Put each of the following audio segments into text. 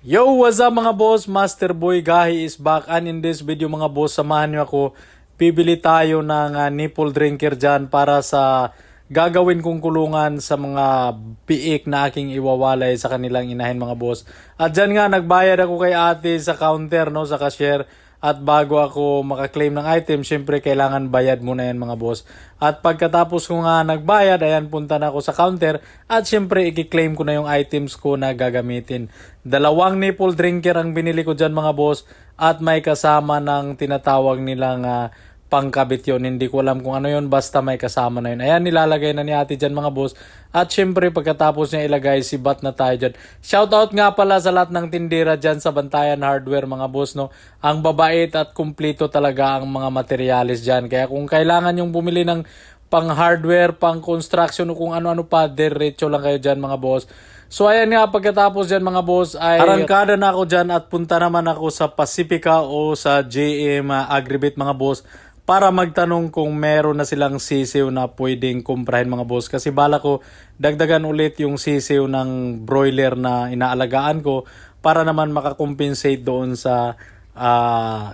Yo, what's up mga boss? Master Boy Gahi is back, and in this video mga boss, samahan nyo ako. Bibili tayo ng nipple drinker dyan para sa gagawin kong kulungan sa mga biik na aking iwawalay sa kanilang inahin mga boss. At dyan nga, nagbayad ako kay ate sa counter, no, sa cashier. At bago ako makaklaim ng item, syempre kailangan bayad muna yan mga boss. At pagkatapos ko nga nagbayad, ayan, punta na ako sa counter. At syempre i-claim ko na yung items ko na gagamitin. 2 nipple drinker ang binili ko dyan mga boss. At may kasama ng tinatawag nilang pangkabit yun. Hindi ko alam kung ano yun, basta may kasama na yun. Ayan, nilalagay na ni ate dyan mga boss. At syempre pagkatapos niya ilagay, sibat na tayo dyan. Shoutout nga pala sa lahat ng tindera dyan sa Bantayan Hardware mga boss, no. Ang babait at kumplito talaga ang mga materialis dyan. Kaya kung kailangan yung bumili ng pang hardware, pang construction o kung ano-ano pa, diretso lang kayo dyan mga boss. So ayan nga, pagkatapos dyan mga boss ay arangkada na ako dyan at punta naman ako sa Pacifica o sa JM Agribit mga boss para magtanong kung meron na silang sisiw na pwedeng kumprahin mga boss. Kasi bala ko dagdagan ulit yung sisiw ng broiler na inaalagaan ko para naman makakompensate doon sa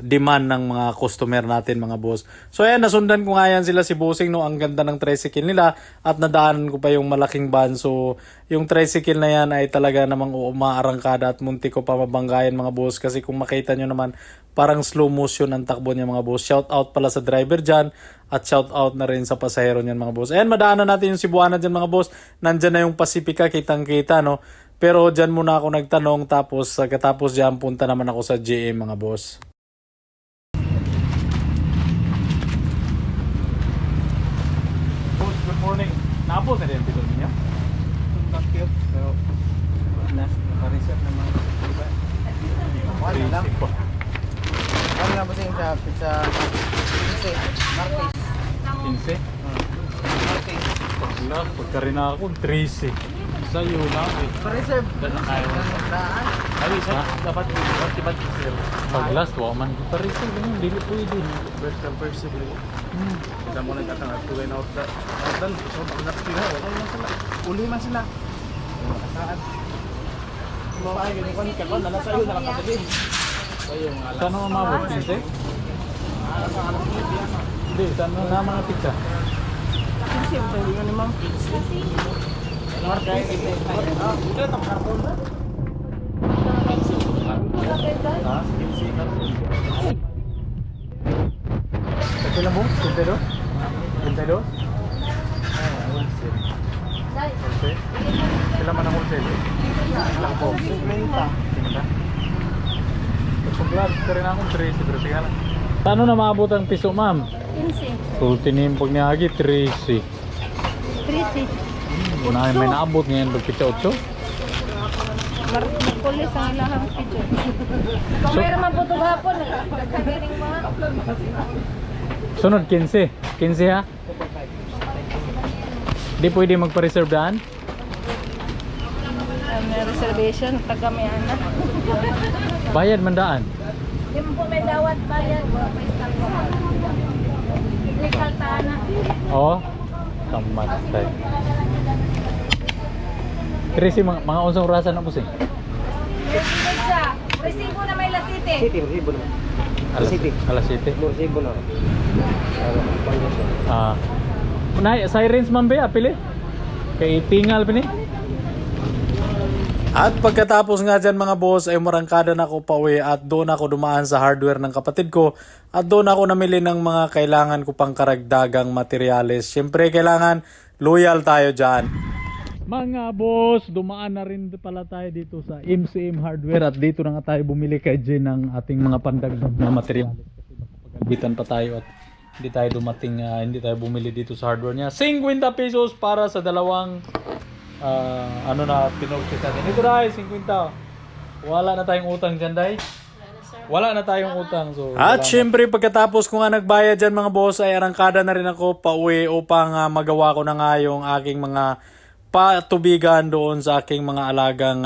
demand ng mga customer natin mga boss. So ayan, nasundan ko nga yan sila si Bossing, no. Ang ganda ng tricycle nila at nadaanan ko pa yung malaking van. So yung tricycle na yan ay talaga namang umaarangkada at munti ko pa mabanggayan mga boss. Kasi kung makita nyo naman, parang slow motion ang takbo niya mga boss. Shout out pala sa driver dyan at shout out na rin sa pasahero niyan mga boss. Ayan, madaanan natin yung Cebuana dyan mga boss. Nandyan na yung Pacifica, kitang kita, no. Pero dyan muna ako nagtanong, tapos katapos dyan punta naman ako sa JM mga boss. Boss, good morning. Naabot na rin dito ninyo? Not yet, pero naka-reset naman. Diba? Wala lang. Wala lang ba sa yung pizza? Marquez. Marquez? Marquez. Wala, pagka rin ako, 13. Sa'yo na eh. Pa-reserve. Dala tayo. Daan. Ay, dapat sir. Pag last, man. Parisig, ganun, dili pwede. First come, first serve. Kita mo nagkatang at tuloy na out. Dan, so pag sila, wala man sila. Uli man sila. Saan? Mga ay, ganyan ko ni Kakon, nala sa'yo, nakapagabi. Sa'yo, nga lang. Saan mo mabot, 15? Hindi, saan mo na mga pizza? Kasi, hindi nga ni Ma'am. Marquez. Ito, itong karton na. Ha? Kimsi karton. Ito lang mo? 22? 22? Okay. Sila man ang wholesale? Lang po. 50. Pag vlog ka rin akong 13, pero sige lang. Paano na maabot ang piso, ma'am? 15. So, tinimpag niya agi, 13. 13. May naabot ngayon, pagpitsa 8. Markulis ang ilahang picture. Kung mayroon man po ito hapon, nagkagaling mga. Sunod, 15. 15 ha? Di pwede magpa-reserve daan? May reservation, taga-mayan na. Bayad man daan? Hindi mo po may dawat bayad. May start po. Legal na. Oo. Kamatay. Krisi, mga unsang orasan na po siya? Resibo na may lasite. City, resibo na. Alas 7. Resibo na. Sirens man ba apili? Kay tingal pa ni? At pagkatapos nga dyan mga boss ay marangkada na ako pauwi at doon ako dumaan sa hardware ng kapatid ko at doon ako namili ng mga kailangan ko pang karagdagang materyales. Siyempre kailangan loyal tayo dyan. Mga boss, dumaan na rin pala tayo dito sa MCM Hardware at dito na nga tayo bumili kay Jen ng ating mga pandagdag na materyales. Kasi pag-albitan pa tayo at hindi tayo dumating, hindi tayo bumili dito sa hardware niya. 50 pesos para sa dalawang ano na pinurchase natin. Ito dahil 50. Wala na tayong utang dyan dahil. Wala na tayong utang. So, at syempre pagkatapos ko nga nagbayad dyan mga boss ay arangkada na rin ako pauwi upang magawa ko na nga yung aking mga patubigan doon sa aking mga alagang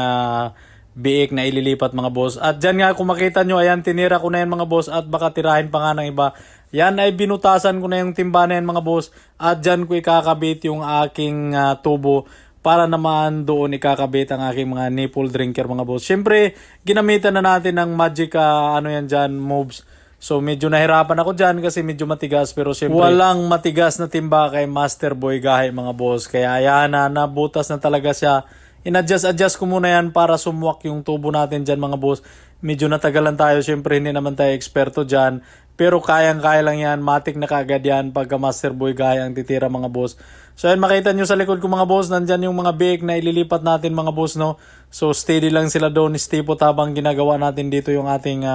biik na ililipat mga boss. At dyan nga kung makita nyo, ayan, tinira ko na yan mga boss at baka tirahin pa nga ng iba. Yan ay binutasan ko na yung timba na yan mga boss at dyan ko ikakabit yung aking tubo para naman doon ikakabit ang aking mga nipple drinker mga boss. Siyempre, ginamitan na natin ng magic ano yan dyan, moves. So medyo nahirapan ako dyan kasi medyo matigas, pero siyempre walang matigas na timba kay Master Boy Gahi mga boss. Kaya ayan na, nabutas na talaga siya. In-adjust ko muna yan para sumwak yung tubo natin dyan mga boss. Medyo natagalan tayo, siyempre hindi naman tayo eksperto dyan. Pero kayang-kaya lang yan, matik na kagad yan pagka Master Boy Gahi ang titira mga boss. So ayan, makita nyo sa likod ko mga boss, nandyan yung mga biik na ililipat natin mga boss, no. So steady lang sila doon, stipot habang ginagawa natin dito yung ating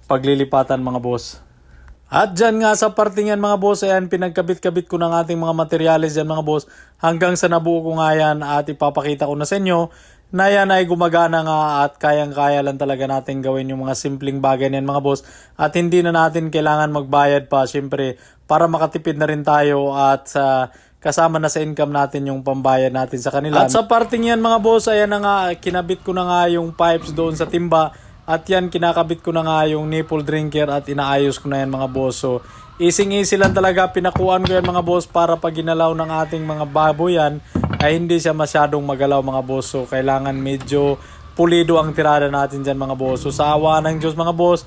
paglilipatan mga boss. At dyan nga sa parting yan mga boss, ayan, pinagkabit-kabit ko ng ating mga materyales dyan mga boss, hanggang sa nabuo ko nga yan at ipapakita ko na sa inyo na yan ay gumagana nga at kayang-kaya lang talaga natin gawin yung mga simpleng bagay niyan mga boss, at hindi na natin kailangan magbayad pa, syempre para makatipid na rin tayo at kasama na sa income natin yung pambayad natin sa kanila. At sa parting yan mga boss, ayan na nga, kinabit ko na nga yung pipes doon sa timba. At yan, kinakabit ko na nga yung nipple drinker at inaayos ko na yan mga boss. So, easy lang talaga. Pinakuan ko yan mga boss para pag ginalaw ng ating mga baboy yan, ay hindi siya masyadong magalaw mga boss. So, kailangan medyo pulido ang tirada natin dyan mga boss. So, sa awa ng Diyos mga boss,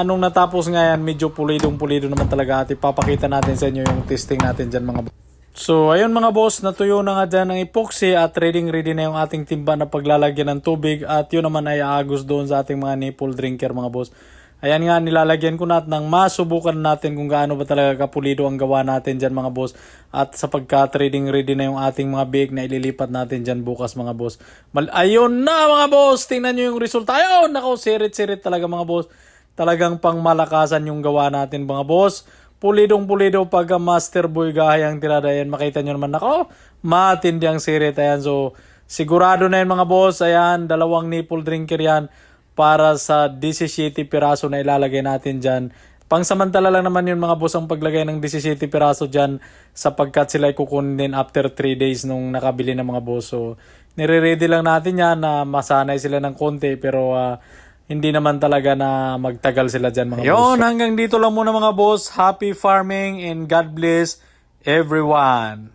nung natapos nga yan, medyo pulido naman talaga. At ipapakita natin sa inyo yung testing natin dyan mga boss. So, ayun mga boss, natuyo na nga dyan ang epoxy at ready na yung ating timba na paglalagyan ng tubig, at yun naman ay aagos doon sa ating mga nipple drinker mga boss. Ayan nga, nilalagyan ko na at nang masubukan natin kung gaano ba talaga kapulido ang gawa natin dyan mga boss, at sapagka ready na yung ating mga big na ililipat natin dyan bukas mga boss. Ayun na mga boss, tingnan nyo yung resulta. Ayun, nako, sirit talaga mga boss. Talagang pang malakasan yung gawa natin mga boss. Pulidong-pulido pagka Master Boy Gahi ang tirada yan. Makita nyo naman, ako, matindi ang sirit. Ayan, so sigurado na yan mga boss. Ayan, 2 nipple drinker yan para sa 17 piraso na ilalagay natin dyan. Pangsamantala lang naman yun mga boss ang paglagay ng 17 piraso dyan, sapagkat sila ay kukunin din after 3 days nung nakabili ng mga boss. So nire-ready lang natin yan na masanay sila ng konti, pero hindi naman talaga na magtagal sila dyan mga boss. Yun, hanggang dito lang muna mga boss. Happy farming and God bless everyone.